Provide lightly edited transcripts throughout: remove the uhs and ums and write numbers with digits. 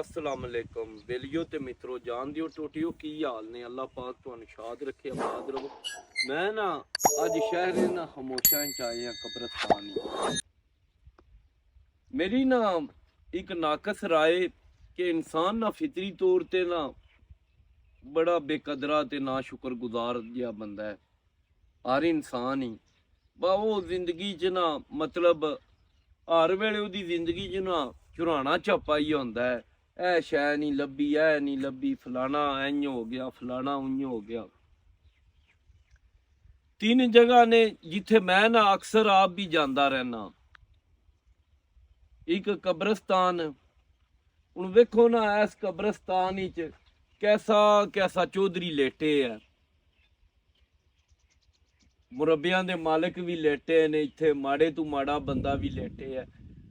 अस्सलाम वालेकुम बेलियो ते मित्रों जान दियो टोटियो की हाल ने अल्लाह पाक तुहानू शाद रखे आबाद रहो। मैं ना अज शहर ना खामोशा च आया कब्रस्तान मेरी ना एक नाकस राय कि इंसान ना फितरी तौर ते ना बड़ा बेकदरा ते ना शुक्रगुजार जिहा बंदा है। हर इंसान ही वो जिंदगी च ना मतलब हर वेले उहदी जिंदगी च ना चुराना छापा ही होंदा है। ऐ शै नहीं लब्भी, ऐ नहीं लब्भी, फलाना इंज हो गया, फलाना उंज हो गया। तीन जगह ने जिथे मैं ना अक्सर आप भी जाता रहना। एक कब्रस्तान, हुण वेखो ना इस कब्रस्तान विच कैसा कैसा चौधरी लेटे है। मुरब्बियां दे मालिक भी लेटे ने, इत्थे माड़े तू माड़ा बंदा भी लेटे है।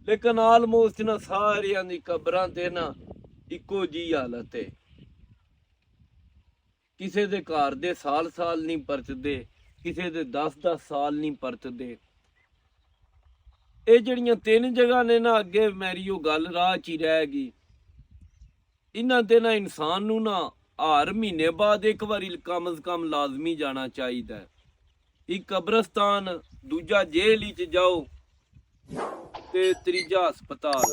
लेकिन आलमोस्ट ना सारियां दी कबरां ते ना इक्को जी हालत है। किसी दे घर दे साल साल नहीं परतदे, किसी दे 10-10 साल नहीं परतदे। ये जड़ियां तीन जगह ने ना अगे मेरी वो गल राह च ही रह गई। इन्हां ते ना इंसान नू ना हर महीने बाद एक बारी कम से कम लाजमी जाना चाहिए। एक कब्रस्तान, दूजा जेल च जाओ ते त्रीजा हस्पताल।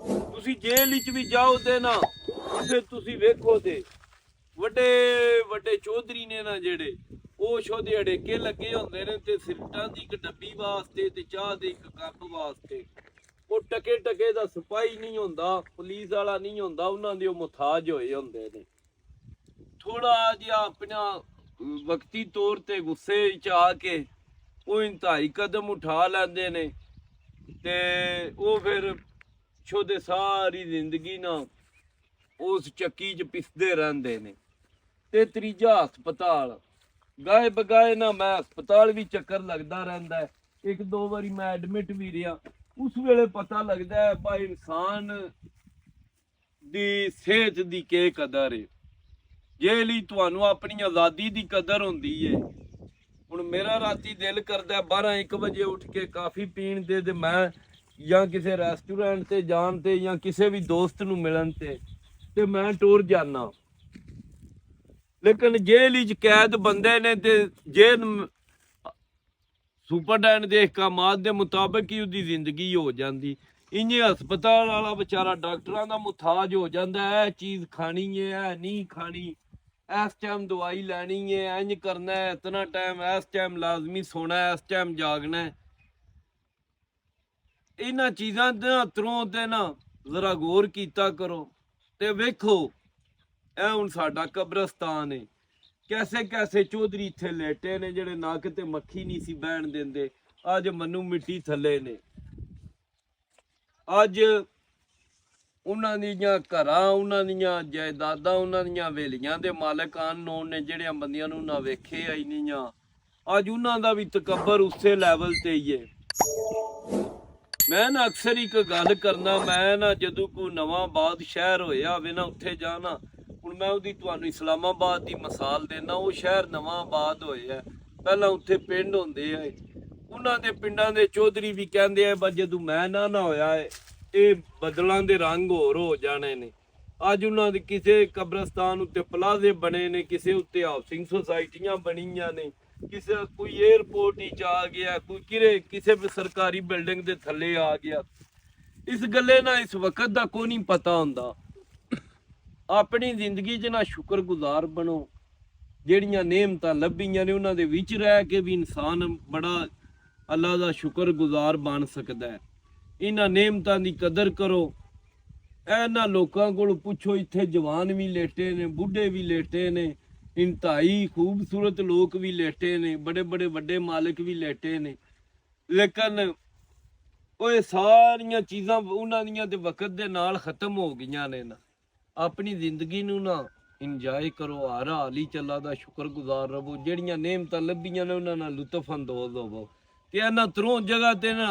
तुसी जेल च भी जाओ ते ना फिर तुसी वेखो ते वड्डे वड्डे चौधरी ने ना जेड़े ਉਹ ਸ਼ੋਦੇ ਅੜੇਕੇ ਲੱਗੇ ਹੁੰਦੇ ਨੇ ਤੇ ਸਿਰਟਾਂ ਦੀ ਇੱਕ ਡੱਬੀ ਵਾਸਤੇ ਤੇ ਚਾਹ ਦੇ ਇੱਕ ਕੱਪ ਵਾਸਤੇ। ਉਹ ਟਕੇ ਟਕੇ ਦਾ ਸਿਪਾਹੀ ਨਹੀਂ ਹੁੰਦਾ, ਪੁਲਿਸ ਵਾਲਾ ਨਹੀਂ ਹੁੰਦਾ, ਉਹਨਾਂ ਦੇ ਉਹ ਮੁਹਤਾਜ ਹੋਏ ਹੁੰਦੇ ਨੇ। ਥੋੜਾ ਜਿਹਾ ਆਪਣਾ ਵਕਤੀ ਤੌਰ ਤੇ ਗੁੱਸੇ ਵਿੱਚ ਆ ਕੇ ਉਹ ਇੰਤਹਾਈ ਕਦਮ ਉਠਾ ਲੈਂਦੇ ਨੇ ਤੇ ਉਹ ਫਿਰ ਸ਼ੋਦੇ ਸਾਰੀ ਜ਼ਿੰਦਗੀ ਨਾ ਉਸ ਚੱਕੀ 'ਚ ਪਿਸਦੇ ਰਹਿੰਦੇ ਨੇ। ਤੇ ਤੀਜਾ ਹਸਪਤਾਲ, गाए बगाए ना मैं हस्पताल भी चक्कर लगता रहता है। एक दो बारी मैं एडमिट भी रहा, उस वेले पता लगता है भाई इंसान दी सेहत दी के कदर है। जेल ही तुहानू अपनी आज़ादी दी कदर होंदी है। हुण मेरा राती दिल करता है 12-1 बजे उठ के काफ़ी पीण ते मैं या किसी रेस्टोरेंट ते जान ते या किसी भी दोस्त नू मिलन ते मैं टुर जाना। लेकिन जेल च कैद बंदे ने ते जेल सुपरडेंट दे अहकामात दे मुताबिक ही उसकी जिंदगी हो जाती। इंज हस्पताल वाला बेचारा डॉक्टरां दा मुताज हो जाता है। चीज़ खानी है नहीं खानी, इस टाइम दवाई लैनी है, इंज करना है, इतना टाइम इस टाइम लाजमी सोना है, इस टाइम जागना है। इन्हां चीज़ां दे अंदरों ते ना जरा गौर कीता करो ते वेखो ਇਹ ਹੁਣ ਸਾਡਾ ਕਬਰਸਤਾਨ ਹੈ। कैसे कैसे चौधरी इत्थे लेटे ने जेड़े नक ते मक्खी नहीं सी बहन देंदे, अज मनु मिट्टी थले ने। अज उन्हां दीयां घरां, उन्हां दीयां जायदादां, उन्हां दीयां हवेलियां दे मालक अननोन ने जेड़ियां बंदियां नूं ना वेखे आई नहीं। अज उन्हां दा भी तकबर उसे लैवल ते ही है। मैं ना अक्सर एक गल करना, मैं ना जदों कोई नवां बाद शहर होया होवे ना उत्थे जाना। ਹੁਣ मैं ਉਹਦੀ ਤੁਹਾਨੂੰ इस्लामाबाद ਦੀ ਮਿਸਾਲ ਦੇਣਾ। ਉਹ ਸ਼ਹਿਰ ਨਵਾਂ ਆਬਾਦ ਹੋਇਆ, ਪਹਿਲਾਂ ਉੱਥੇ ਪਿੰਡ ਹੁੰਦੇ ਆ। ਉਹਨਾਂ ਦੇ ਪਿੰਡਾਂ ਦੇ ਚੌਧਰੀ ਵੀ ਕਹਿੰਦੇ ਆ ਬਸ ਜਦੋਂ ਮੈਂ ਨਾ ਹੋਇਆ ਇਹ ਬਦਲਾਂ ਦੇ ਰੰਗ ਹੋਰ ਹੋ ਜਾਣੇ ਨੇ। ਅੱਜ ਉਹਨਾਂ ਦੇ ਕਿਸੇ ਕਬਰਸਤਾਨ ਉੱਤੇ ਪਲਾਜ਼ੇ ਬਣੇ ਨੇ, ਕਿਸੇ ਉੱਤੇ ਹਾਊਸਿੰਗ ਸੁਸਾਇਟੀਆਂ ਬਣੀਆਂ ਨੇ, ਕਿਸੇ ਕੋਈ 에ਅਰਪੋਰਟ ਵਿੱਚ ਆ ਗਿਆ, ਕੋਈ ਕਿਸੇ ਵੀ ਸਰਕਾਰੀ ਬਿਲਡਿੰਗ ਦੇ ਥੱਲੇ ਆ ਗਿਆ। ਇਸ ਗੱਲੇ ਨਾਲ ਇਸ ਵਕਤ ਦਾ ਕੋਈ ਨਹੀਂ ਪਤਾ ਹੁੰਦਾ। अपनी जिंदगी च ना शुक्रगुजार बनो। ਜਿਹੜੀਆਂ नेमतां ਲੱਭੀਆਂ ਨੇ ਉਹਨਾਂ ਦੇ ਵਿੱਚ ਰਹਿ ਕੇ ਵੀ ਇਨਸਾਨ ਬੜਾ ਅੱਲਾ ਦਾ ਸ਼ੁਕਰਗੁਜ਼ਾਰ ਬਣ ਸਕਦਾ ਹੈ। ਇਹਨਾਂ नेमतां ਦੀ ਕਦਰ ਕਰੋ। ਇਹਨਾਂ ਲੋਕਾਂ ਕੋਲ ਪੁੱਛੋ, ਇੱਥੇ ਜਵਾਨ ਵੀ ਲੇਟੇ ਨੇ, ਬੁੱਢੇ ਵੀ ਲੇਟੇ ਨੇ, ਇੰਤਹਾਈ ਖੂਬਸੂਰਤ ਲੋਕ ਵੀ ਲੇਟੇ ਨੇ, ਬੜੇ ਬੜੇ ਵੱਡੇ ਮਾਲਕ ਵੀ ਲੇਟੇ ਨੇ। ਲੇਕਿਨ ਉਹ ਸਾਰੀਆਂ ਚੀਜ਼ਾਂ ਉਹਨਾਂ ਦੀਆਂ ਤੇ ਵਕਤ ਦੇ ਨਾਲ ਖਤਮ ਹੋ ਗਈਆਂ ਨੇ ਨਾ। अपनी जिंदगी नू ना इंजॉय करो, हर हाल ही अल्लाह दा शुक्रगुजार रहो। ਜਿਹੜੀਆਂ नेमतां ਲੱਭੀਆਂ ਨੇ ਉਹਨਾਂ ਨਾਲ ਲੁਤਫ ਅੰਦੋਜ਼ ਹੋਵੋ। ਤੇ ਇਹਨਾਂ ਤਰੋਂ ਜਗ੍ਹਾ ਤੇ ਨਾ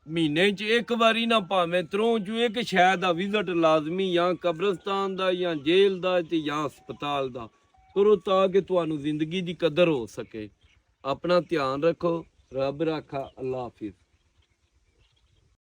ਮਹੀਨੇ 'ਚ ਇੱਕ ਵਾਰੀ ਨਾ ਭਾਵੇਂ ਤਰੋਂ 'ਚੋਂ ਇੱਕ ਸ਼ਹਿਰ ਦਾ ਵਿਜ਼ਿਟ ਲਾਜ਼ਮੀ, ਜਾਂ ਕਬਰਸਤਾਨ ਦਾ ਜਾਂ ਜੇਲ੍ਹ ਦਾ ਤੇ ਜਾਂ ਹਸਪਤਾਲ ਦਾ ਕਰੋ, ਤਾਂ ਕਿ ਤੁਹਾਨੂੰ ਜ਼ਿੰਦਗੀ ਦੀ ਕਦਰ ਹੋ ਸਕੇ। ਆਪਣਾ ਧਿਆਨ ਰੱਖੋ। ਰੱਬ ਰਾਖਾ। ਅੱਲਾ ਹਾਫਿਜ਼।